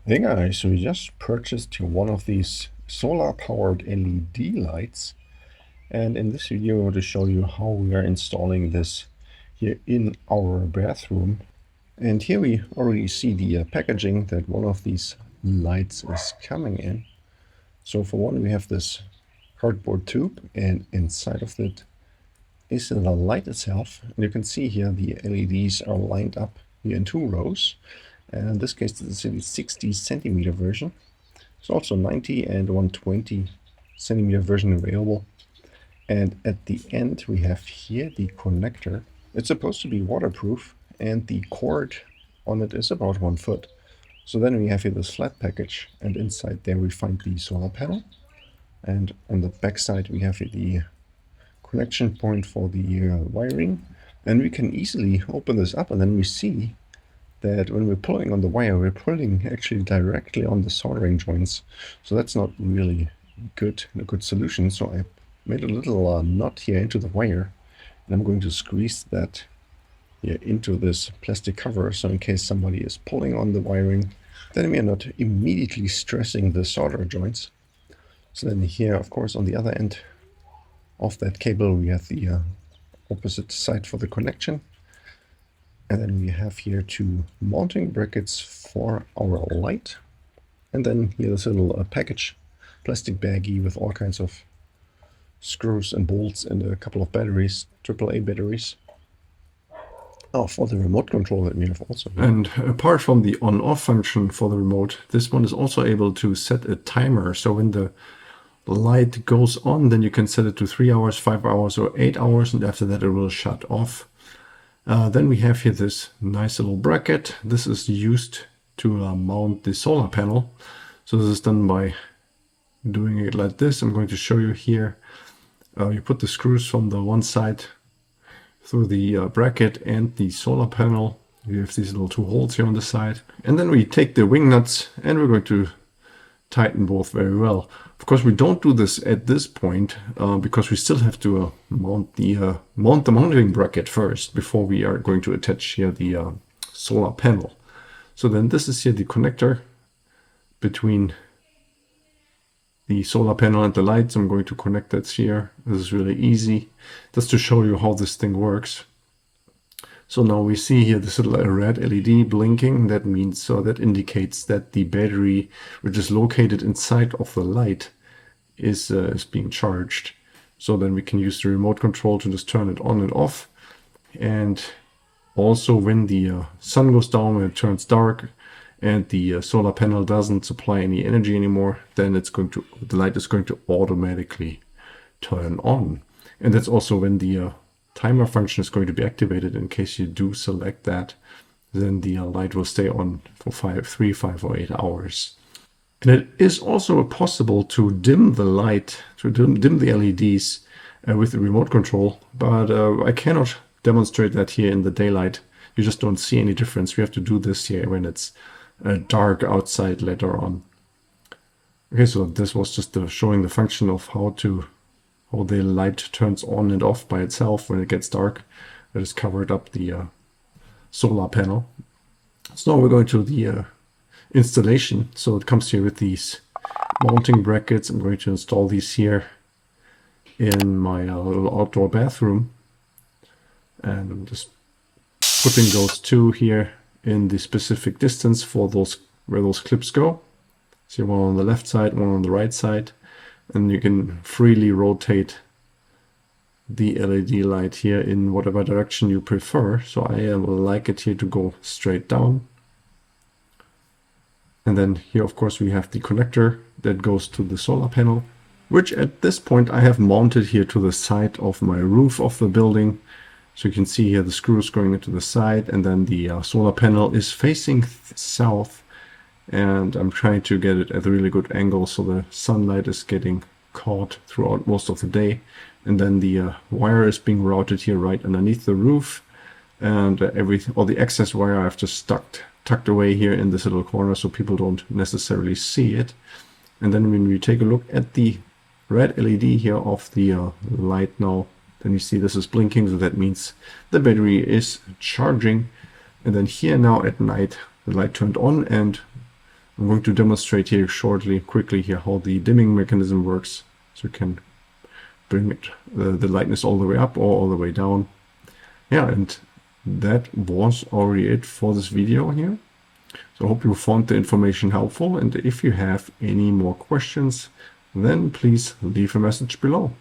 Hey guys, we just purchased one of these solar-powered LED lights, and in this video I want to show you how we are installing this here in our bathroom. And here we already see the packaging that one of these lights is coming in. So for one, we have this cardboard tube, and inside of it is the light itself. And you can see here the LEDs are lined up here in two rows. And in this case, this is the 60 centimeter version. There's also 90 and 120 centimeter version available. And at the end, we have here the connector. It's supposed to be waterproof, and the cord on it is about 1 foot. So then we have here this flat package, and inside there we find the solar panel. And on the back side, we have here the connection point for the wiring. And we can easily open this up, and then we see that when we're pulling on the wire, we're pulling actually directly on the soldering joints. So that's not really a good solution. So I made a little knot here into the wire, and I'm going to squeeze that here into this plastic cover. So in case somebody is pulling on the wiring, then we are not immediately stressing the solder joints. So then here, of course, on the other end of that cable, we have the opposite side for the connection. And then we have here two mounting brackets for our light. And then here this little package, plastic baggie with all kinds of screws and bolts and a couple of batteries, AAA batteries. Oh, for the remote control that we have also here. And apart from the on-off function for the remote, this one is also able to set a timer. So when the light goes on, then you can set it to 3 hours, 5 hours, or 8 hours, and after that it will shut off. Then we have here this nice little bracket. This is used to mount the solar panel. So this is done by doing it like this. I'm going to show you here. You put the screws from the one side through the bracket and the solar panel. You have these little two holes here on the side. And then we take the wing nuts and we're going to tighten both very well. Of course, we don't do this at this point because we still have to mount the mounting bracket first before we are going to attach here the solar panel. So then this is here the connector between the solar panel and the lights. I'm going to connect that here. This is really easy, just to show you how this thing works. So now we see here this little red LED blinking. That means that indicates that the battery, which is located inside of the light, is being charged. So then we can use the remote control to just turn it on and off. And also when the sun goes down, when it turns dark, and the solar panel doesn't supply any energy anymore, then the light is going to automatically turn on. And that's also when the timer function is going to be activated. In case you do select that, then the light will stay on for 3, 5, or 8 hours. And it is also possible to dim the light, to dim the LEDs with the remote control, but I cannot demonstrate that here in the daylight. You just don't see any difference. We have to do this here when it's dark outside later on. Okay, so this was just showing the function of how the light turns on and off by itself when it gets dark. That has covered up the solar panel. So now we're going to the installation. So it comes here with these mounting brackets. I'm going to install these here in my little outdoor bathroom. And I'm just putting those two here in the specific distance for where those clips go. So one on the left side, one on the right side. And you can freely rotate the LED light here in whatever direction you prefer. So I will like it here to go straight down. And then here, of course, we have the connector that goes to the solar panel, which at this point I have mounted here to the side of my roof of the building. So you can see here the screws going into the side, and then the solar panel is facing south. And I'm trying to get it at a really good angle so the sunlight is getting caught throughout most of the day. And then the wire is being routed here right underneath the roof. And all the excess wire I've just tucked away here in this little corner so people don't necessarily see it. And then when we take a look at the red LED here of the light now, then you see this is blinking, so that means the battery is charging. And then here now at night, the light turned on and I'm going to demonstrate here quickly here, how the dimming mechanism works. So you can bring it, the lightness all the way up or all the way down. Yeah, and that was already it for this video here. So I hope you found the information helpful, and if you have any more questions, then please leave a message below.